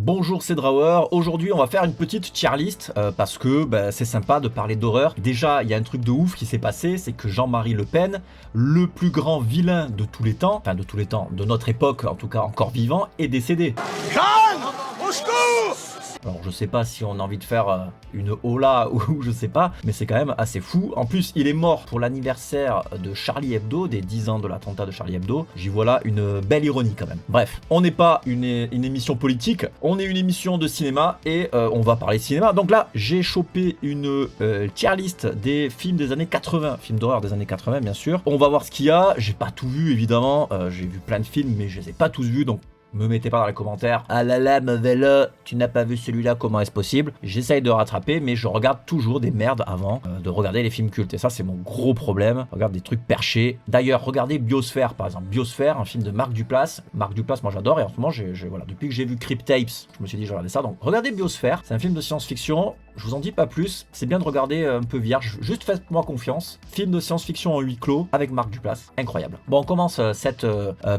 Bonjour, c'est Drawer. Aujourd'hui, on va faire une petite tier list parce que c'est sympa de parler d'horreur. Déjà, il y a un truc de ouf qui s'est passé, c'est que Jean-Marie Le Pen, le plus grand vilain de tous les temps, enfin de tous les temps, de notre époque, en tout cas encore vivant, est décédé. Jeanne, au secours! Alors je sais pas si on a envie de faire une hola ou je sais pas, mais c'est quand même assez fou. En plus, il est mort pour l'anniversaire de Charlie Hebdo, des 10 ans de l'attentat de Charlie Hebdo. J'y vois là une belle ironie quand même. Bref, on n'est pas une émission politique, on est une émission de cinéma et on va parler cinéma. Donc là, j'ai chopé une tier list des films des années 80, films d'horreur des années 80 bien sûr. On va voir ce qu'il y a, j'ai pas tout vu évidemment, j'ai vu plein de films mais je les ai pas tous vus, donc me mettez pas dans les commentaires. Ah là là, mauvais tu n'as pas vu celui-là, comment est-ce possible? J'essaye de rattraper, mais je regarde toujours des merdes avant de regarder les films cultes. Et ça, c'est mon gros problème. Je regarde des trucs perchés. D'ailleurs, regardez Biosphère, par exemple. Biosphère, un film de Marc Duplass. Marc Duplass, moi j'adore. Et en ce moment, voilà, depuis que j'ai vu Crypt Tapes, je me suis dit, je regardais ça. Donc, regardez Biosphère. C'est un film de science-fiction. Je vous en dis pas plus. C'est bien de regarder un peu vierge. Juste faites-moi confiance. Film de science-fiction en huis clos avec Marc Duplass. Incroyable. Bon, on commence cette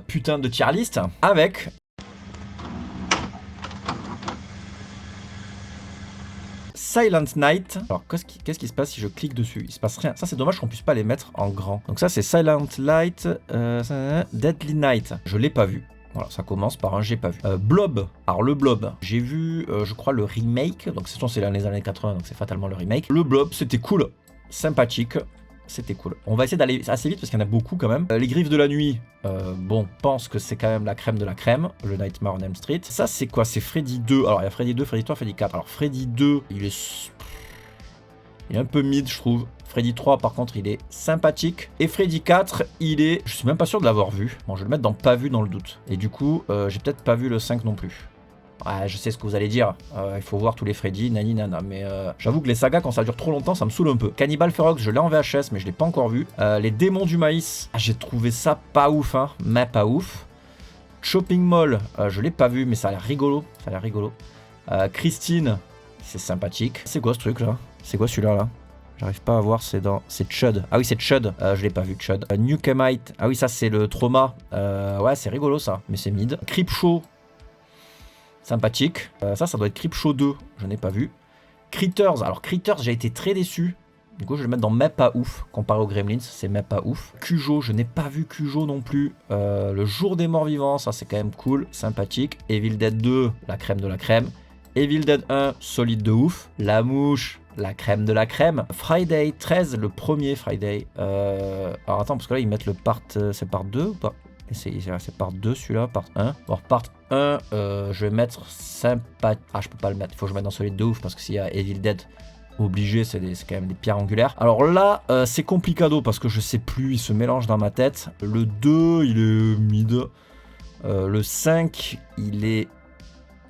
putain de tier list avec Silent Night. Alors, qu'est-ce qui se passe si je clique dessus? Il se passe rien. Ça, c'est dommage qu'on puisse pas les mettre en grand. Donc ça, c'est Silent Night, Deadly Night. Je l'ai pas vu. Voilà, ça commence par un j'ai pas vu. Blob. Alors le Blob, j'ai vu, je crois, le remake. Donc c'est les années 80, donc c'est fatalement le remake. Le Blob, c'était cool, sympathique. C'était cool. On va essayer d'aller assez vite parce qu'il y en a beaucoup quand même. Les Griffes de la Nuit, bon, pense que c'est quand même la crème de la crème. Le Nightmare on Elm Street. Ça, c'est quoi? C'est Freddy 2. Alors, il y a Freddy 2, Freddy 3, Freddy 4. Alors, Freddy 2, il est un peu mid, je trouve. Freddy 3, par contre, il est sympathique. Et Freddy 4, il est... Je suis même pas sûr de l'avoir vu. Bon, je vais le mettre dans pas vu dans le doute. Et du coup, j'ai peut-être pas vu le 5 non plus. Ouais, je sais ce que vous allez dire, il faut voir tous les Freddy, nani nana, mais j'avoue que les sagas, quand ça dure trop longtemps, ça me saoule un peu. Cannibal Ferox, je l'ai en VHS, mais je l'ai pas encore vu. Les Démons du Maïs, j'ai trouvé ça pas ouf, hein, mais pas ouf. Shopping Mall, je l'ai pas vu, mais ça a l'air rigolo, Christine, c'est sympathique. C'est quoi ce truc là? C'est quoi celui-là là? J'arrive pas à voir, c'est Chud. Ah oui, c'est Chud. Je l'ai pas vu, Chud. Newcomite. Ah oui, ça c'est le trauma. Ouais, c'est rigolo ça, mais c'est mid. Creepshow. Sympathique. Ça doit être Creepshow 2. Je n'ai pas vu. Critters. Alors, Critters, j'ai été très déçu. Du coup, je vais le mettre dans mais pas ouf. Comparé aux Gremlins, c'est mais pas ouf. Cujo, je n'ai pas vu Cujo non plus. Le Jour des Morts Vivants, ça c'est quand même cool. Sympathique. Evil Dead 2, la crème de la crème. Evil Dead 1, solide de ouf. La Mouche, la crème de la crème. Friday 13, le premier Friday. Alors attends, parce que là, ils mettent le part... c'est part 2 ou pas? C'est part 2 celui-là, part 1. Bon, part 1, je vais mettre sympa... Ah, je peux pas le mettre. Il faut que je mette dans solide de ouf parce que s'il y a Evil Dead obligé, c'est quand même des pierres angulaires. Alors là, c'est complicado parce que je sais plus, il se mélange dans ma tête. Le 2, il est mid. Le 5, il est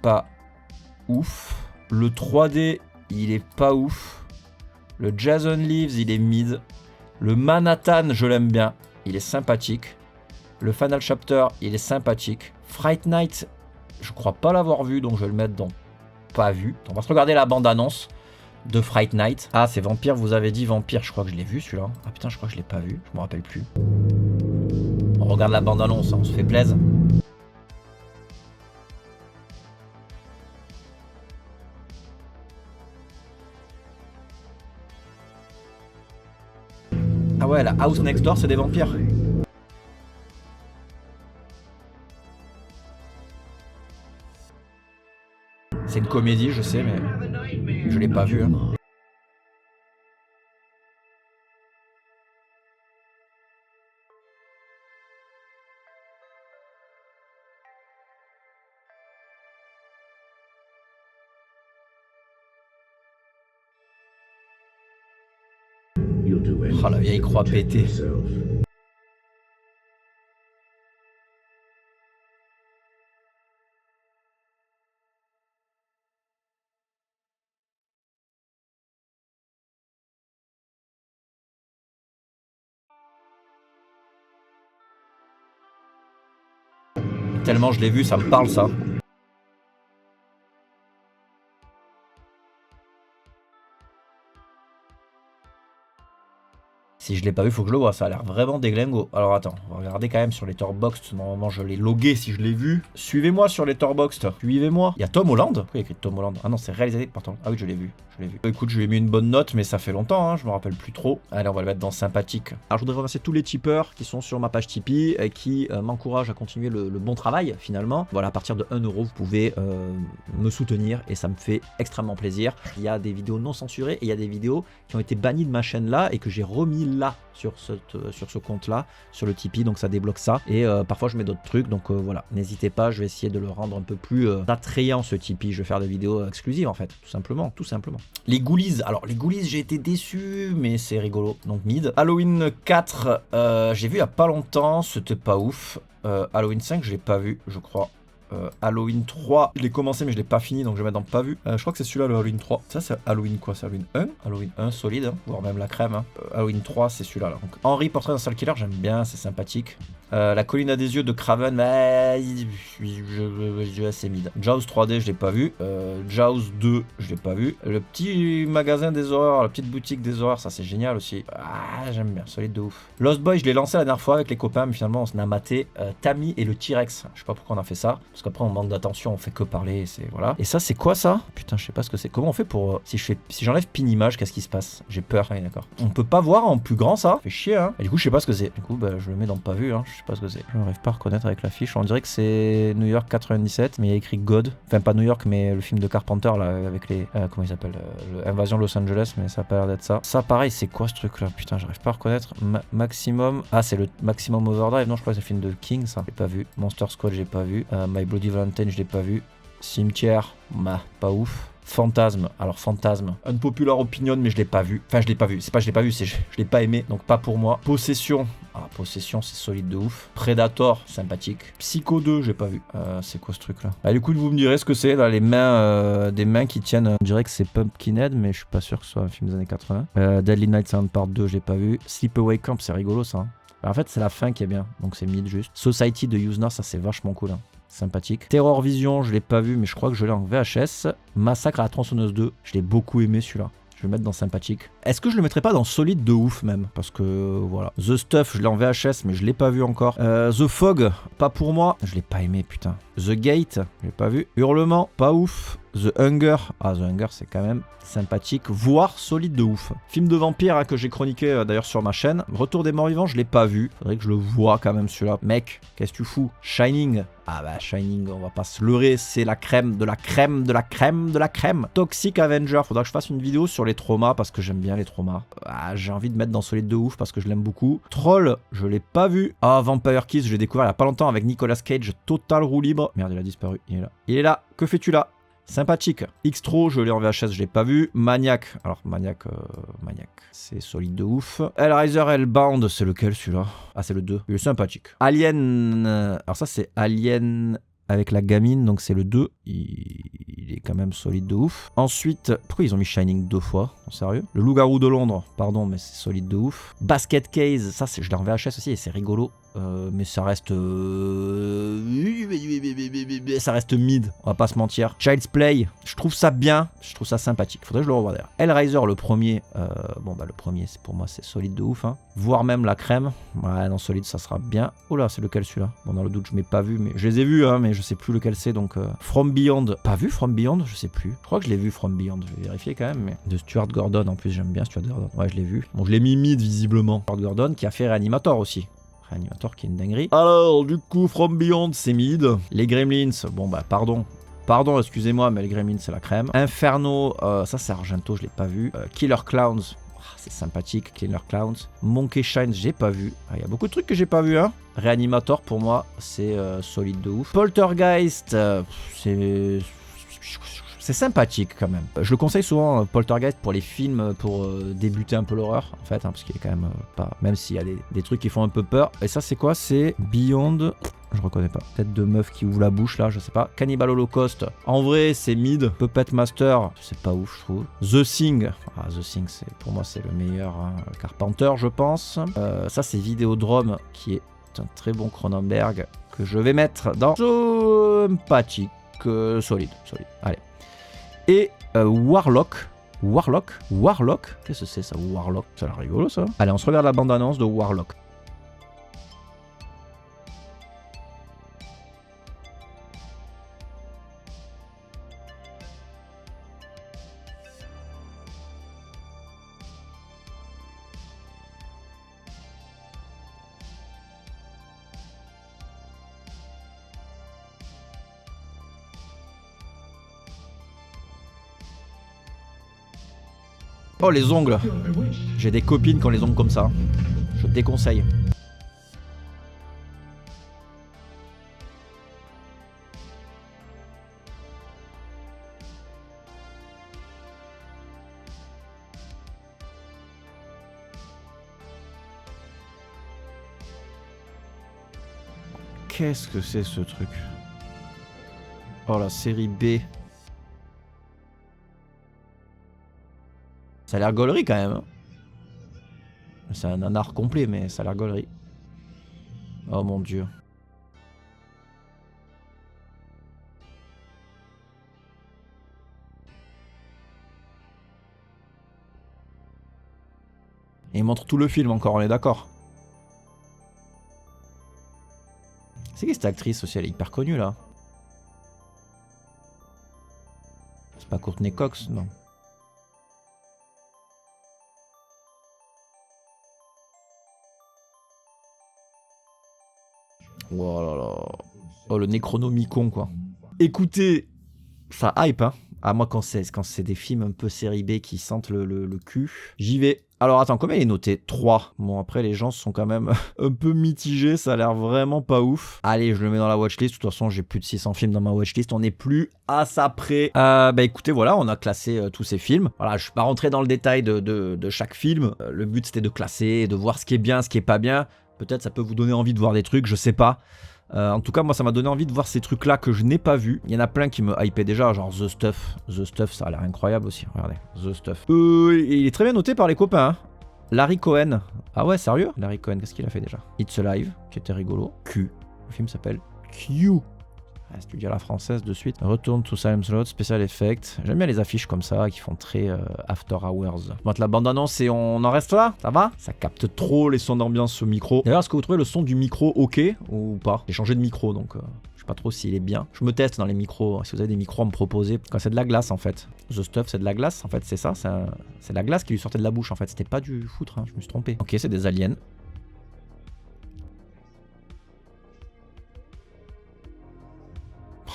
pas ouf. Le 3D, il est pas ouf. Le Jason Leaves, il est mid. Le Manhattan, je l'aime bien. Il est sympathique. Le Final Chapter, il est sympathique. Fright Night, je crois pas l'avoir vu, donc je vais le mettre dans pas vu. On va se regarder la bande-annonce de Fright Night. Ah, c'est Vampire, vous avez dit Vampire, je crois que je l'ai vu celui-là. Ah putain, je crois que je l'ai pas vu, je me rappelle plus. On regarde la bande-annonce, hein, on se fait plaisir. Ah ouais, la House Next Door, c'est des vampires. C'est une comédie, je sais, mais je l'ai pas vu. Hein. Oh la vieille croix pétée. Tellement je l'ai vu, ça me parle ça. Si je l'ai pas vu, faut que je le vois. Ça a l'air vraiment déglingo. Alors attends, on va regarder quand même sur Letterboxd. Normalement, je l'ai logué si je l'ai vu. Suivez-moi sur Letterboxd. Suivez-moi. Il y a Tom Holland. Pourquoi il y a écrit Tom Holland? Ah non, c'est réalisé. Pardon. Ah oui, je l'ai vu. Écoute, je lui ai mis une bonne note, mais ça fait longtemps, hein, je me rappelle plus trop. Allez, on va le mettre dans sympathique. Alors, je voudrais remercier tous les tipeurs qui sont sur ma page Tipeee et qui m'encouragent à continuer le bon travail, finalement. Voilà, à partir de 1€, vous pouvez me soutenir et ça me fait extrêmement plaisir. Il y a des vidéos non censurées et il y a des vidéos qui ont été bannies de ma chaîne là et que j'ai remis là sur ce compte-là, sur le Tipeee, donc ça débloque ça. Et parfois, je mets d'autres trucs, donc voilà, n'hésitez pas, je vais essayer de le rendre un peu plus attrayant, ce Tipeee. Je vais faire des vidéos exclusives, en fait, tout simplement. Les Ghoulies, alors les Ghoulies, j'ai été déçu, mais c'est rigolo, donc mid. Halloween 4, j'ai vu il y a pas longtemps, c'était pas ouf. Halloween 5, je l'ai pas vu, je crois. Halloween 3, je l'ai commencé mais je l'ai pas fini, donc je vais mettre dans pas vu. Je crois que c'est celui-là, le Halloween 3. Ça, c'est Halloween quoi? C'est Halloween 1? Halloween 1 solide, hein, voire même la crème. Hein. Halloween 3, c'est celui-là. Là. Donc, Henry, Portrait d'un serial killer, j'aime bien, c'est sympathique. La colline à des yeux de Craven, je assez mid. Jaws 3D, je l'ai pas vu. Jaws 2, je l'ai pas vu. Le petit magasin des horreurs, la petite boutique des horreurs, ça c'est génial aussi. Ah, j'aime bien, solide de ouf. Lost Boy, je l'ai lancé la dernière fois avec les copains, mais finalement on s'en a maté Tammy et le T-Rex. Je sais pas pourquoi on a fait ça, parce qu'après on manque d'attention, on fait que parler, c'est voilà. Et ça c'est quoi ça? Putain, je sais pas ce que c'est. Comment on fait pour si j'enlève pin image, qu'est-ce qui se passe? J'ai peur. Ah, d'accord. On peut pas voir en plus grand ça? Fait chier hein. Et du coup je sais pas ce que c'est. Du coup bah, je le mets dans pas vu hein. Je sais pas ce que c'est. Je n'arrive pas à reconnaître avec l'affiche. On dirait que c'est New York 97, mais il y a écrit God. Enfin pas New York, mais le film de Carpenter là avec les comment il s'appelle Invasion Los Angeles, mais ça a pas l'air d'être ça. Ça pareil, c'est quoi ce truc là? Putain, j'arrive pas à reconnaître. Maximum. Ah, c'est le Maximum Overdrive. Non, je crois que c'est le film de King ça. J'ai pas vu. Monster Squad, j'ai pas vu. My Bloody Valentine, je l'ai pas vu. Cimetière, pas ouf. Fantasme, alors Fantasme, unpopular opinion, mais je l'ai pas vu. Enfin, je l'ai pas vu. C'est pas je l'ai pas vu, c'est je l'ai pas aimé, donc pas pour moi. Possession, Possession, c'est solide de ouf. Predator, sympathique. Psycho 2, j'ai pas vu. C'est quoi ce truc là? Du coup, vous me direz ce que c'est là, les mains, des mains qui tiennent. On dirait que c'est Pumpkinhead, mais je suis pas sûr que ce soit un film des années 80. Deadly Night Silent Part 2, j'ai pas vu. Sleepaway Camp, c'est rigolo ça. Hein. En fait, c'est la fin qui est bien, donc c'est mid juste. Society de Usner, ça c'est vachement cool. Hein. Sympathique. Terror Vision, je l'ai pas vu, mais je crois que je l'ai en VHS. Massacre à la tronçonneuse 2, je l'ai beaucoup aimé celui-là. Je vais le mettre dans sympathique. Est-ce que je le mettrais pas dans solide de ouf même? Parce que voilà. The Stuff, je l'ai en VHS, mais je l'ai pas vu encore. The Fog, pas pour moi. Je l'ai pas aimé, putain. The Gate, je l'ai pas vu. Hurlement, pas ouf. The Hunger, The Hunger c'est quand même sympathique, voire solide de ouf. Film de vampire hein, que j'ai chroniqué d'ailleurs sur ma chaîne. Retour des morts vivants, je l'ai pas vu. Faudrait que je le vois quand même celui-là. Mec, qu'est-ce que tu fous? Shining. Ah bah Shining, on va pas se leurrer, c'est la crème de la crème de la crème de la crème. Toxic Avenger, faudra que je fasse une vidéo sur les traumas parce que j'aime bien les traumas. J'ai envie de mettre dans solide de ouf parce que je l'aime beaucoup. Troll, je l'ai pas vu. Vampire Kiss, je l'ai découvert il y a pas longtemps avec Nicolas Cage, total roue libre. Merde, il a disparu, il est là. Il est là, que fais-tu là? Sympathique. Xtro, je l'ai en VHS, je l'ai pas vu. Maniac, alors Maniac, c'est solide de ouf. Hellraiser Hellbound, c'est lequel celui-là? Ah, c'est le 2. Il est sympathique. Alien, alors ça c'est Alien avec la gamine, donc c'est le 2. Il est quand même solide de ouf. Ensuite, pourquoi ils ont mis Shining 2 fois? Sérieux? Le Loup-garou de Londres, pardon, mais c'est solide de ouf. Basket Case, ça je l'ai en VHS aussi et c'est rigolo. Mais ça reste mid, on va pas se mentir. Child's Play, je trouve ça bien, je trouve ça sympathique, faudrait que je le revoie d'ailleurs. Hellraiser, le premier, le premier pour moi c'est solide de ouf, hein. Voire même la crème, ouais non solide ça sera bien. Oh là c'est lequel celui-là? Bon dans le doute je m'ai pas vu, mais je les ai vus hein, mais je sais plus lequel c'est donc. From Beyond, pas vu From Beyond, je sais plus. Je crois que je l'ai vu From Beyond, je vais vérifier quand même. Mais... de Stuart Gordon en plus j'aime bien Stuart Gordon, ouais je l'ai vu. Bon je l'ai mis mid visiblement. Stuart Gordon qui a fait Reanimator aussi. Animator qui est une dinguerie. Alors, du coup, From Beyond, c'est mid. Les Gremlins, bon bah, pardon, excusez-moi, mais les Gremlins, c'est la crème. Inferno, ça c'est Argento, je l'ai pas vu. Killer Clowns, c'est sympathique, Killer Clowns. Monkey Shine, j'ai pas vu. Il y a beaucoup de trucs que j'ai pas vu, hein. Reanimator, pour moi, c'est solide de ouf. Poltergeist, c'est sympathique quand même. Je le conseille souvent, Poltergeist, pour les films, pour débuter un peu l'horreur, en fait, hein, parce qu'il est quand même pas... Même s'il y a des trucs qui font un peu peur. Et ça, c'est quoi? C'est Beyond... Je reconnais pas. Tête de meuf qui ouvre la bouche, là, je sais pas. Cannibal Holocaust. En vrai, c'est mid. Puppet Master, c'est pas ouf, je trouve. The Thing. The Thing, pour moi, c'est le meilleur hein, Carpenter, je pense. Ça, c'est Vidéodrome, qui est un très bon Cronenberg, que je vais mettre dans... sympathique. Solide. Allez. Et Warlock, Warlock? Warlock? Qu'est-ce que c'est ça, Warlock? Ça a l'air rigolo ça. Allez, on se regarde la bande-annonce de Warlock. Oh les ongles. J'ai des copines qui ont les ongles comme ça. Je te déconseille. Qu'est-ce que c'est ce truc? Oh la série B. Ça a l'air gaulerie quand même. Hein. C'est un nanar complet, mais ça a l'air gaulerie. Oh mon dieu. Et il montre tout le film encore, on est d'accord. C'est qui cette actrice aussi? Elle est hyper connue là. C'est pas Courtney Cox, non. Oh là là. Oh le Necronomicon quoi. Écoutez, ça hype hein. Ah moi quand c'est des films un peu série B qui sentent le cul, j'y vais. Alors attends, combien il est noté? 3. Bon après les gens sont quand même un peu mitigés, ça a l'air vraiment pas ouf. Allez, je le mets dans la watchlist, de toute façon j'ai plus de 600 films dans ma watchlist, on n'est plus à ça près. Bah écoutez voilà, on a classé tous ces films. Voilà, je suis pas rentré dans le détail de chaque film. Le but c'était de classer, de voir ce qui est bien, ce qui est pas bien. Peut-être ça peut vous donner envie de voir des trucs, je sais pas. En tout cas, moi ça m'a donné envie de voir ces trucs-là que je n'ai pas vus. Il y en a plein qui me hypaient déjà, genre The Stuff. The Stuff, ça a l'air incroyable aussi, regardez. The Stuff. Il est très bien noté par les copains. Hein. Larry Cohen. Ah ouais, sérieux? Larry Cohen, qu'est-ce qu'il a fait déjà? It's Alive, qui était rigolo. Q. Le film s'appelle Q. Ah, si tu dis à la française de suite. Return to Salem Slot, Special Effects. J'aime bien les affiches comme ça qui font très After Hours. On monte la bande-annonce et on en reste là. Ça va? Ça capte trop les sons d'ambiance au micro. D'ailleurs, est-ce que vous trouvez le son du micro ok ou pas? J'ai changé de micro donc je sais pas trop s'il est bien. Je me teste dans les micros. Si vous avez des micros à me proposer. Quand c'est de la glace en fait. The Stuff, c'est de la glace en fait, c'est ça. C'est de la glace qui lui sortait de la bouche en fait. C'était pas du foutre, hein. Je me suis trompé. Ok, c'est des aliens.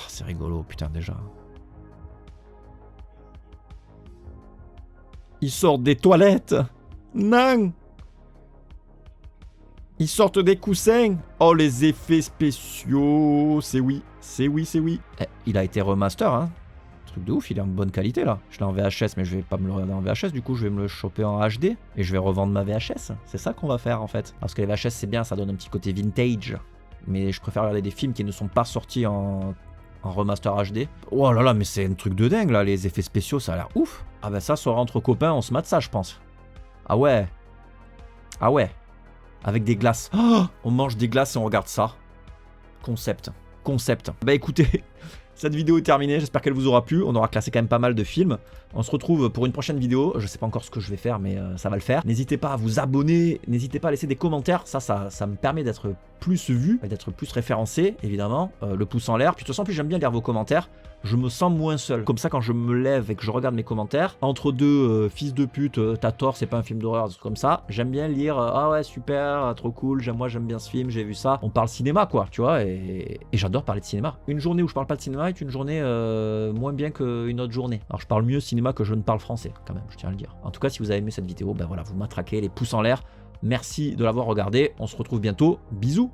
C'est rigolo, putain, déjà. Ils sortent des toilettes. Non. Ils sortent des coussins. Oh, les effets spéciaux. C'est oui, c'est oui, c'est oui. Eh, il a été remaster, hein. Truc de ouf, il est en bonne qualité, là. Je l'ai en VHS, mais je vais pas me le regarder en VHS. Du coup, je vais me le choper en HD. Et je vais revendre ma VHS. C'est ça qu'on va faire, en fait. Parce que les VHS, c'est bien, ça donne un petit côté vintage. Mais je préfère regarder des films qui ne sont pas sortis en remaster HD. Oh là là, mais c'est un truc de dingue là, les effets spéciaux, ça a l'air ouf. Ah bah ça, soirée entre copains, on se mate ça, je pense. Ah ouais. Ah ouais. Avec des glaces. Oh, on mange des glaces et on regarde ça. Concept. Concept. Bah écoutez, cette vidéo est terminée, j'espère qu'elle vous aura plu. On aura classé quand même pas mal de films. On se retrouve pour une prochaine vidéo. Je sais pas encore ce que je vais faire, mais ça va le faire. N'hésitez pas à vous abonner, n'hésitez pas à laisser des commentaires. Ça me permet d'être plus vu, d'être plus référencé, évidemment. Le pouce en l'air. Puis de toute façon, plus j'aime bien lire vos commentaires. Je me sens moins seul. Comme ça, quand je me lève et que je regarde mes commentaires, entre deux fils de pute, t'as tort, c'est pas un film d'horreur, comme ça, j'aime bien lire ah ouais, super, trop cool, moi j'aime bien ce film, j'ai vu ça. On parle cinéma, quoi, tu vois, et j'adore parler de cinéma. Une journée où je parle pas de cinéma est une journée moins bien qu'une autre journée. Alors je parle mieux cinéma que je ne parle français, quand même, je tiens à le dire. En tout cas, si vous avez aimé cette vidéo, ben voilà, vous matraquez les pouces en l'air. Merci de l'avoir regardé. On se retrouve bientôt. Bisous.